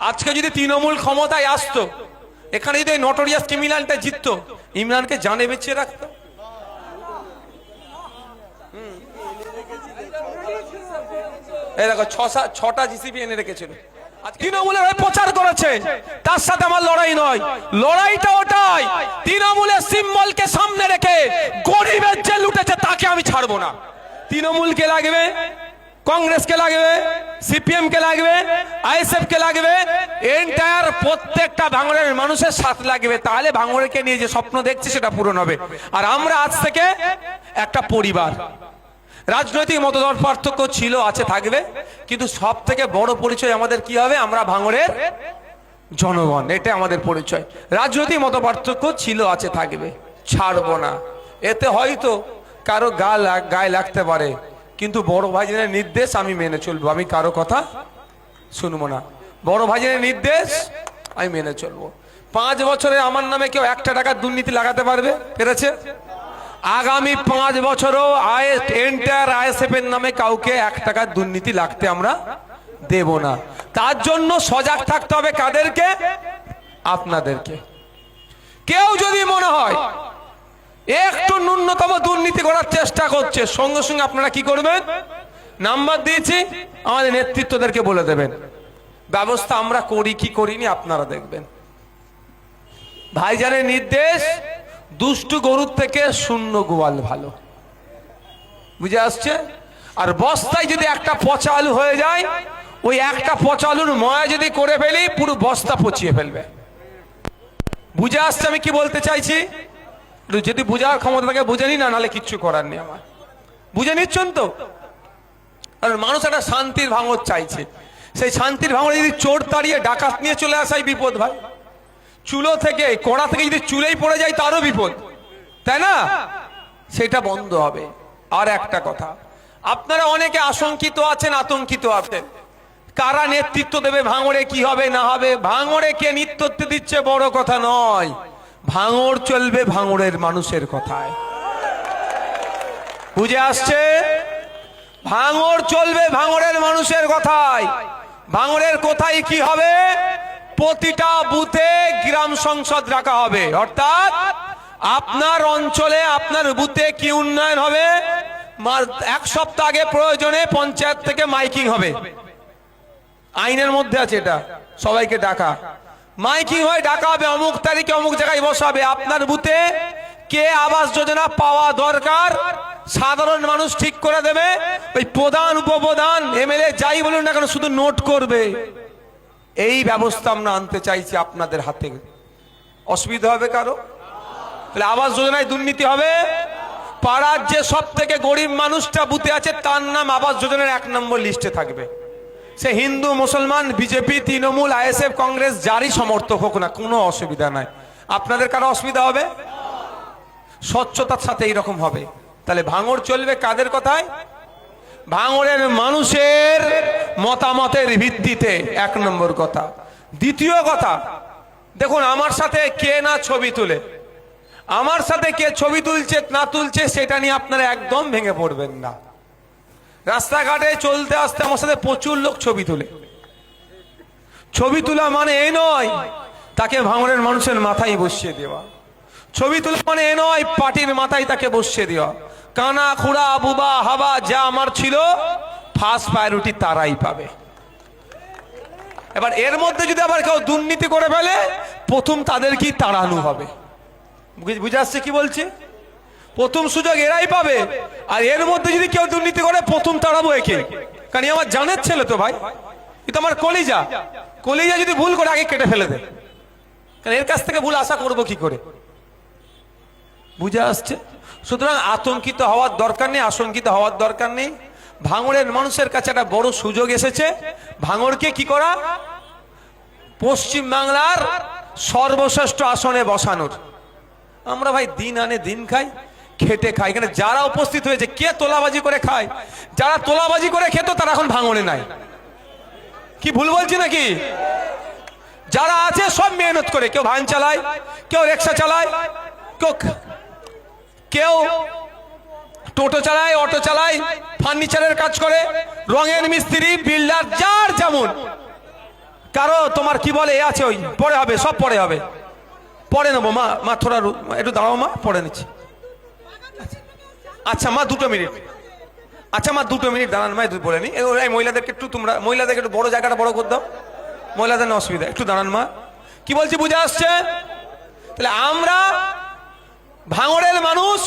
আজকে যদি তৃণমূল ক্ষমতায় আসতো, এখানে যদি নটোরিয়াস ক্রিমিনালটা জিততো, ইমরানকে জানে বেঁচে রাখতো। এই দেখো ছটা জিসিবি এনে রেখেছিল, তৃণমূলের হয়ে প্রচার করেছে। তার সাথে আমার লড়াই নয়, লড়াইটা ওটাই তৃণমূলের সিম্বলকে সামনে রেখে গরিবের যে লুটেছে তাকে আমি ছাড়বো না। তৃণমূলকে লাগবে, কংগ্রেসকে লাগবে, সিপিএম কে লাগবে, আইএসএফ কে লাগবে, এন্টায়ার প্রত্যেকটা ভাঙড়ের মানুষের সাথ লাগবে, তাহলে ভাঙড়কে নিয়ে যে স্বপ্ন দেখছি সেটা পূরণ হবে। আর আমরা আজ থেকে একটা পরিবার। রাজনৈতিক মতদর্শ পার্থক্য ছিল, আছে, থাকবে, কিন্তু সব থেকে বড় পরিচয় আমাদের কি হবে? আমরা ভাঙড়ের জনগণ, এটা আমাদের পরিচয়। রাজনৈতিক মত পার্থক্য ছিল, আছে, থাকবে, ছাড়বো না। এতে হয়তো কারো গায়ে লাগতে পারে, কিন্তু বড় ভাইজানের নির্দেশ আমি মেনে চলবো, আমি কারো কথা শুনবো না। বড় ভাইজানের নির্দেশ আমি মেনে চলবো। 5 বছরে আমার নামে কেউ 1 টাকা দুর্নীতি লাগাতে পারবে? পেরেছে? আগামী 5 বছরও এন্টায়ার আইএসএফ এর নামে কাউকে 1 টাকা দুর্নীতি লাগতে আমরা দেব না। তার জন্য সজাগ থাকতে হবে কাদেরকে? আপনাদেরকে। কেউ যদি মনে হয় একটু ন্যূনতম দুর্নীতি করার চেষ্টা করছে, সঙ্গে সঙ্গে আপনারা কি করবেন? নাম্বার দিয়েছি, আমাদের নেতৃত্বদেরকে বলে দেবেন। ব্যবস্থা আমরা করি কি করিনি আপনারা দেখবেন। ভাইজানের নির্দেশ, দুষ্টু গরুর থেকে শূন্য গোয়াল ভালো। বুঝে আসছে? আর বস্তায় যদি একটা পচা আলু হয়ে যায়, ওই একটা পচা আলুর ময়া যদি করে ফেলি, পুরো বস্তা পচিয়ে ফেলবে। বুঝে আসছে আমি কি বলতে চাইছি? যদি বুঝার ক্ষমতা থাকে বুঝে নি, না নাহলে কিচ্ছু করার নেই আমার। বুঝে নিচ্ছেন তো? কারণ মানুষ একটা শান্তির ভাঙড় চাইছে। সেই শান্তির ভাঙড়ে যদি চোর তাড়িয়ে ডাকাত নিয়ে চলে আসাই বিপদ ভাই। চুলো থেকে, কড়া থেকে যদি চুলেই পড়ে যায় তারও বিপদ, তাই না? সেটা বন্ধ হবে। আর একটা কথা, আপনারা অনেকে আশঙ্কিত আছেন, আতঙ্কিত আছেন, কারা নেতৃত্ব দেবে ভাঙড়ে, কি হবে না হবে। ভাঙড়ে কে নেতৃত্ব দিচ্ছে বড় কথা নয়, ভাঙড় চলবে ভাঙড়ের মানুষের কথায়। বুঝে আসছে? ভাঙড় চলবে ভাঙড়ের মানুষের কথায়। ভাঙড়ের কোথায় কি হবে? প্রতিটা বুথে গ্রাম সংসদ রাখা হবে, অর্থাৎ আপনার অঞ্চলে আপনার বুথে কি উন্নয়ন হবে, 1 সপ্তাহ আগে প্রয়োজনে পঞ্চায়েত থেকে মাইকিং হবে। আইনের মধ্যে আছে এটা, সবাইকে ডাকা, মাইকিং হয়ে ডাকা হবে, অমুক তারিখে অমুক জায়গায় বসাবে। আপনার বুথে কে আবাস যোজনা পাওয়া দরকার সাধারণ মানুষ ঠিক করে দেবে। ওই প্রধান, উপপ্রধান, এমএলএ যাই বলুন না কেন, শুধু নোট করবে। এই ব্যবস্থা আমরা আনতে চাইছি আপনাদের হাতে। অসুবিধা হবে কারো? তাহলে আবাস যোজনায় দুর্নীতি হবে? পাড়ার যে সব থেকে গরিব মানুষটা বুথে আছে তার নাম আবাস যোজনার 1 নম্বর লিস্টে থাকবে। সে হিন্দু, মুসলমান, বিজেপি, তৃণমূল, আইএসএফ, কংগ্রেস যারই সমর্থক হোক না, কোনো অসুবিধা নাই। আপনাদের কারো অসুবিধা হবে? স্বচ্ছতার সাথে এইরকম হবে। তাহলে ভাঙড় চলবে কাদের কথায়? ভাঙড়ের মানুষের মতামতের ভিত্তিতে, 1 নম্বর কথা। দ্বিতীয় কথা, দেখুন আমার সাথে কে না ছবি তুলে, আমার সাথে কে ছবি তুলছে না তুলছে সেটা নিয়ে আপনারা একদম ভেঙে পড়বেন না। রাস্তাঘাটে চলতে আসতে আমার সাথে প্রচুর লোক ছবি তুলে। ছবি তোলা মানে এই নয় তাকে ভাঙড়ের মানুষের মাথায় বসিয়ে দেওয়া। ছবি তোলা মানে এ নয় পার্টির মাথায় তাকে বসিয়ে দেওয়া। কানা, খুড়া, বুবা, হাবা যা আমার ছিল, ফার্স্ট প্রায়োরিটি তারাই পাবে। এবার এর মধ্যে যদি আবার কেউ দুর্নীতি করে ফেলে, প্রথম তাদেরকেই তাড়ানো হবে। বুঝে আসছে কি বলছি? প্রথম সুযোগ এরাই পাবে। আর এর মধ্যে যদি কেউ দুর্নীতি করে, প্রথম তাড়াবো একে। কারণ আমার জানের ছেলে তো ভাই, এটা আমার কলিজা। কলিজা যদি ভুল করে আগে কেটে ফেলে দেয়, কারণ এর কাছ থেকে ভুল আশা করবো কি করে? বুঝে আসছে? সুতরাং আতঙ্কিত হওয়ার দরকার নেই, আশঙ্কিত হওয়ার দরকার নেই। ভাঙড়ের মানুষের কাছে একটা বড় সুযোগ এসেছে ভাঙড়কে কি করা, পশ্চিম বাংলার সর্বশ্রেষ্ঠ আসনে বসানোর। আমরা ভাই দিন আনে দিন খাই, খেটে খাই। এখানে যারা উপস্থিত হয়েছে, কে তোলাবাজি করে খায়? যারা তোলাবাজি করে খেত তারা এখন ভাঙড়ে নাই। কি ভুল বলছি নাকি? যারা আছে সব মেহনত করে, কেউ ভ্যান চালায়, কেউ রিক্সা চালায়, কেউ টোটো চালায়, অটো চালায়, ফার্নিচারের কাজ করে, রঙের মিস্ত্রি, বিল্ডার, যার যেমন কারো তোমার কি বলে এ আছে, ওই পরে হবে, সব পরে হবে, পরে নেবো মা। মা থোড়া একটু দাঁড়াও মা, পরে নিচ্ছি। আচ্ছা মা 2 মিনিট, আচ্ছা মা 2 মিনিট দাঁড়ান মা, একটু বলে নি। এই মহিলাদেরকে একটু, তোমরা মহিলাদেরকে একটু বড় জায়গাটা বড় করে দাও, মহিলাদের না অসুবিধা, একটু দাঁড়ান মা। কি বলছি বুঝে আসছে? তাহলে আমরা ভাঙড়ের মানুষ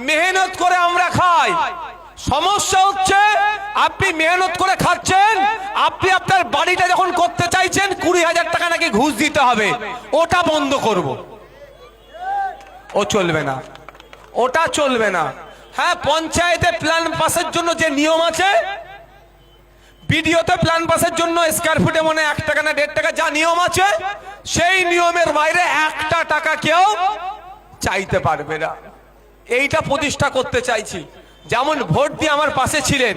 মেহনত করে আমরা খাই। সমস্যা হচ্ছে আপনি মেহনত করে খাচ্ছেন, আপনি আপনার বাড়িটা যখন করতে চাইছেন 20,000 টাকা নাকি ঘুষ দিতে হবে, ওটা বন্ধ করব। ও চলবে না, ওটা চলবে না। হ্যাঁ, পঞ্চায়েতে প্ল্যান পাসের জন্য যে নিয়ম আছে, বিডিওতে প্ল্যান পাসের জন্য স্কয়ার ফুটে মনে 1 টাকা না 1.5 টাকা যা নিয়ম আছে, সেই নিয়মের বাইরে 1টা টাকা কেউ চাইতে পারবে না। এইটা প্রতিষ্ঠা করতে চাইছি। যেমন ভোট দিয়ে আমার পাশে ছিলেন,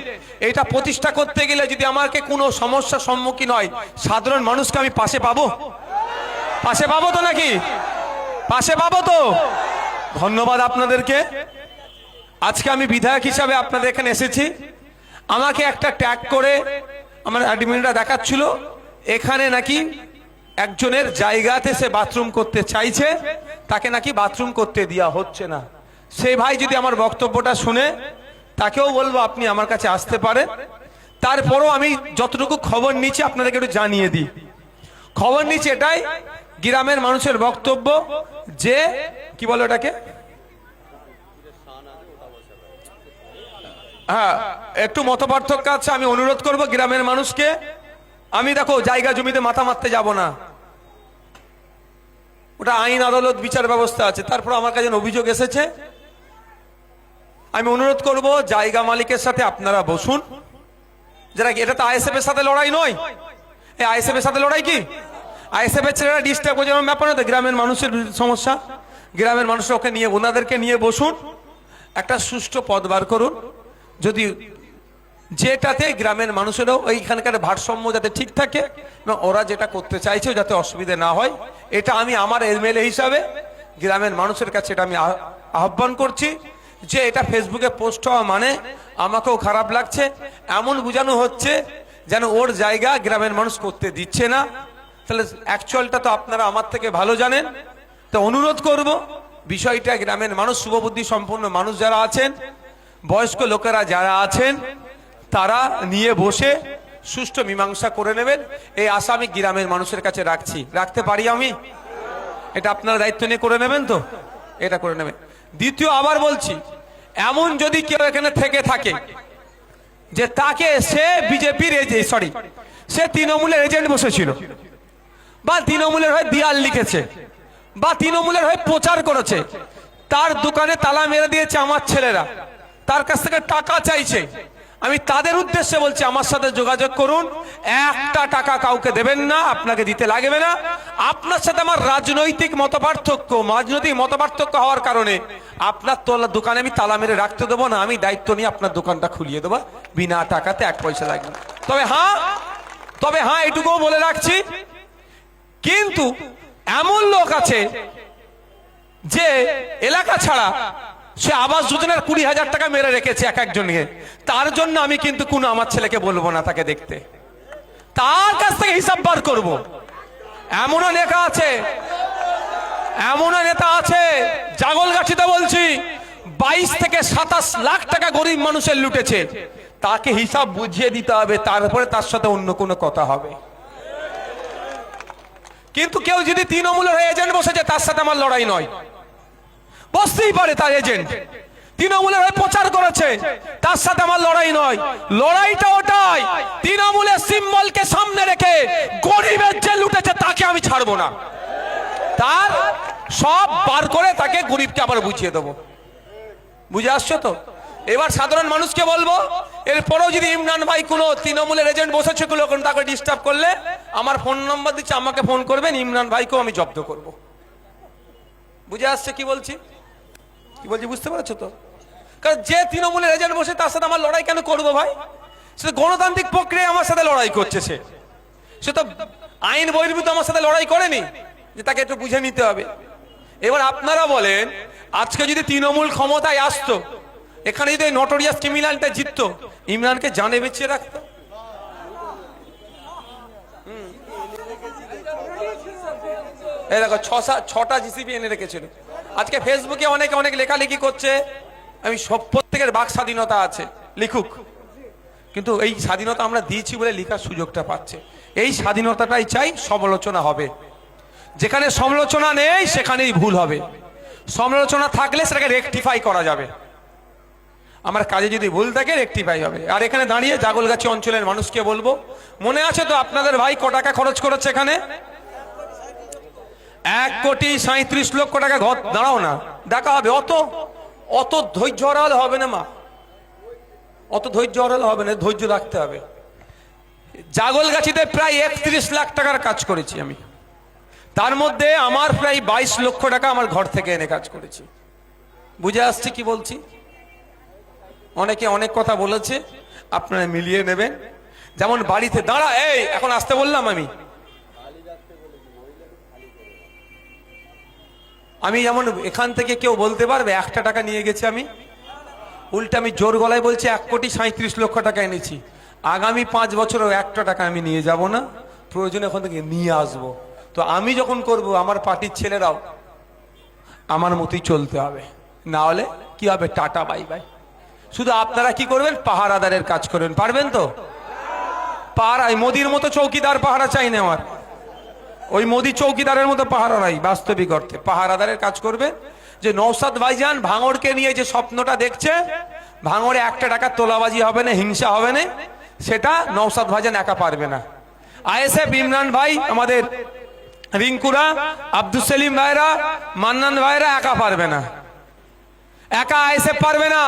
এটা প্রতিষ্ঠা করতে গেলে যদি আমাকে কোনো সমস্যার সম্মুখীন হয়, সাধারণ মানুষকে আমি পাশে পাবো? পাশে পাবো তো নাকি? পাশে পাবো তো? ধন্যবাদ আপনাদেরকে। আজকে আমি বিধায়ক হিসাবে আপনাদের এখানে এসেছি। আমাকে একটা ট্যাগ করে আমার অ্যাডমিনরা দেখাচ্ছিল, এখানে নাকি একজনের জায়গাতে সে বাথরুম করতে চাইছে, তাকে নাকি বাথরুম করতে দেওয়া হচ্ছে না। সেই ভাই যদি আমার বক্তব্যটা শুনে, তাকেও বলবো আপনি আমার কাছে আসতে পারেন। তারপরও আমি যতটুকু খবর নিচ্ছি আপনাদেরকে একটু জানিয়ে দিই। খবর নিচ্ছি এটাই, গ্রামের মানুষের বক্তব্য যে কি বলো এটাকে, হ্যাঁ একটু মতপার্থক্য আছে। আমি অনুরোধ করব গ্রামের মানুষকে, আমি দেখো জায়গা জমিতে মাথা মারতে যাব না, ওটা আইন আদালত বিচার ব্যবস্থা আছে। তারপর আমার কাছে অভিযোগ এসেছে, আমি অনুরোধ করব জায়গা মালিকের সাথে আপনারা বসুন। যারা এটা তো আইএসএফ এর সাথে লড়াই নয়, এই আইএসএফ এর সাথে লড়াই কি? আইএসএফ এর ছেলেরা ডিস্টার্ব করে যেমন ব্যাপার না, তো গ্রামের মানুষের সমস্যা, গ্রামের মানুষরা ওকে নিয়ে, ওনাদেরকে নিয়ে বসুন, একটা সুষ্ঠু পথ বার করুন। যদি যেটাতে গ্রামের মানুষেরও এইখানকার ভারসাম্য যাতে ঠিক থাকে এবং ওরা যেটা করতে চাইছে যাতে অসুবিধা না হয়, এটা আমি আমার এমএলএ হিসাবে গ্রামের মানুষের কাছে এটা আমি আহ্বান করছি। যে এটা ফেসবুকে পোস্ট হওয়া মানে আমাকেও খারাপ লাগছে, এমন বোঝানো হচ্ছে যেন ওর জায়গা গ্রামের মানুষ করতে দিচ্ছে না। তাহলে অ্যাকচুয়ালটা তো আপনারা আমার থেকে ভালো জানেন। তো অনুরোধ করব বিষয়টা গ্রামের মানুষ, শুভবুদ্ধি সম্পন্ন মানুষ যারা আছেন, বয়স্ক লোকেরা যারা আছেন, তারা নিয়ে বসে সুষ্ঠু মীমাংসা করে নেবেন, এই আশা আমি গ্রামের মানুষের কাছে রাখছি। রাখতে পারি আমি? এটা আপনারা দায়িত্ব নিয়ে করে নেবেন তো? এটা করে নেবেন। দ্বিতীয় আবার বলছি, এমন যদি কেউ এখানে থেকে থাকে যে তাকে সে বিজেপির সে তৃণমূলের এজেন্ট বসেছিল, বা তৃণমূলের হয়ে দেয়াল লিখেছে, বা তৃণমূলের হয়ে প্রচার করেছে, তার দোকানে তালা মেরে দিয়েছে আমার ছেলেরা, তার কাছ থেকে টাকা চাইছে, আমি তাদের উদ্দেশ্যে বলছি আমার সাথে যোগাযোগ করুন। 1টা টাকা কাউকে দেবেন না, আপনাকে দিতে লাগবে না। আপনার সাথে আমার রাজনৈতিক মতপার্থক্য হওয়ার কারণে আপনার দোকানে আমি তালা মেরে রাখতে দেবো না, আমি দায়িত্ব নিয়ে আপনার দোকানটা খুলিয়ে দেবো বিনা টাকাতে, 1 পয়সা লাগবে না। তবে হ্যাঁ এটুকুও বলে রাখছি, কিন্তু এমন লোক আছে যে এলাকা ছাড়া সে আবাস যোজনার 20,000 টাকা মেরে রেখেছে একজনকে, তার জন্য আমি কিন্তু কোনো আমার ছেলেকে বলবো না তাকে দেখতে, তার কাছ থেকে হিসাব বার করব। এমনও নেতা আছে জাগলগাছিতে বলছি 22 থেকে 27 লাখ টাকা গরিব মানুষের লুটেছে, তাকে হিসাব বুঝিয়ে দিতে হবে, তারপরে তার সাথে অন্য কোনো কথা হবে। কিন্তু কেউ যদি তৃণমূলের এজেন্ট বসেছে, তার সাথে আমার লড়াই নয়, বসতেই পারে তার এজেন্ট, তৃণমূলের হয়ে প্রচার করেছে, তার সাথে আমার লড়াই নয়। লড়াইটা ওটাই, তৃণমূলের সিম্বলকে সামনে রেখে গরিবের যে লুটেছে তাকে আমি ছাড়বো না, তার সব বার করে তাকে গরিবকে আবার বুঝিয়ে দেবো। বুঝে আসছো তো? এবার সাধারণ মানুষকে বলবো, এরপরেও যদি ইমরান ভাই কোনো তৃণমূলের এজেন্ট বসেছে তাকে ডিস্টার্ব করলে আমার ফোন নম্বর দিচ্ছে, আমাকে ফোন করবেন, ইমরান ভাইকেও আমি জব্দ করব। বুঝে আসছে কি বলছি? বুঝতে পারছো তো? কারণ যে তৃণমূলের এজেন্ট বসে তার সাথে আমার লড়াই কেন করবো ভাই? সে গণতান্ত্রিক প্রক্রিয়া আমার সাথে লড়াই করছে, সে তো আইন বহির্ভূত আমার সাথে লড়াই করেনি, যে তাকে একটু বুঝে নিতে হবে। এবার আপনারা বলেন, আজকে যদি তৃণমূল ক্ষমতায় আসতো, এখানে যদি নটোরিয়াস ক্রিমিনালটা জিততো, ইমরানকে জানে বেঁচে রাখতো? এই দেখো ছটা জিসিপি এনে রেখেছিল। আজকে ফেসবুকে অনেকে অনেক লেখালেখি করছে, আমি সব প্রত্যেকের বাক স্বাধীনতা আছে, লিখুক, কিন্তু এই স্বাধীনতা আমরা দিয়েছি বলে লেখার সুযোগটা পাচ্ছে। এই স্বাধীনতাটাই চাই, সমালোচনা হবে। যেখানে সমালোচনা নেই সেখানেই ভুল হবে, সমালোচনা থাকলে সেটাকে রেকটিফাই করা যাবে। আমার কাজে যদি ভুল থাকে রেকটিফাই হবে। আর এখানে দাঁড়িয়ে জাগলগাছি অঞ্চলের মানুষকে বলবো, মনে আছে তো আপনাদের ভাই ক টাকা খরচ করেছে এখানে? 1,37,00,000 টাকা। ঘর দাঁড়াও না, দেখা হবে। অত ধৈর্য হারালে হবে না মা, অত ধৈর্য হারালে হবে না, ধৈর্য রাখতে হবে। জাগলগাছিতে প্রায় 31 লাখ টাকার কাজ করেছি আমি, তার মধ্যে আমার প্রায় 22 লক্ষ টাকা আমার ঘর থেকে এনে কাজ করেছি। বুঝে আসছে কি বলছি? অনেকে অনেক কথা বলেছে, আপনারা মিলিয়ে নেবেন। যেমন বাড়িতে দাঁড়া, এই এখন আসতে বললাম আমি যেমন এখান থেকে কেউ বলতে পারবে 1 টাকা নিয়ে গেছে আমি? উল্টা আমি জোর গলায় বলছি 1,37,00,000 টাকা এনেছি। আগামী 5 বছরও 1 টাকা আমি নিয়ে যাব না, প্রয়োজনে ওখান থেকে নিয়ে আসব। তো আমি যখন করব, আমার পার্টির ছেলেরাও আমার মতোই চলতে হবে, না হলে কি হবে? Tata bye bye. শুধু আপনারা কি করবেন? পাহারাদারের কাজ করবেন। পারবেন তো? পাহারাই মোদির মতো চৌকিদার পাহারা চাই না আমার, ওই মোদি চৌকিদারের মতো পাহারা নাই। বাস্তবিক অর্থে পাহারাদারের কাজ করবে। যে নওশাদ ভাইজান ভাঙড়কে নিয়ে যে স্বপ্নটা দেখছে, ভাঙড়ে 1 টাকা তোলাবাজি হবে না, হিংসা হবে না, সেটা নওশাদ ভাইজান একা পারবে না। আইএসএফ ইমরান ভাই, আমাদের রিঙ্কুরা, আব্দুল সেলিম ভাইরা, মান্নান ভাইরা একা পারবে না, একা আইএসএফ পারবে না।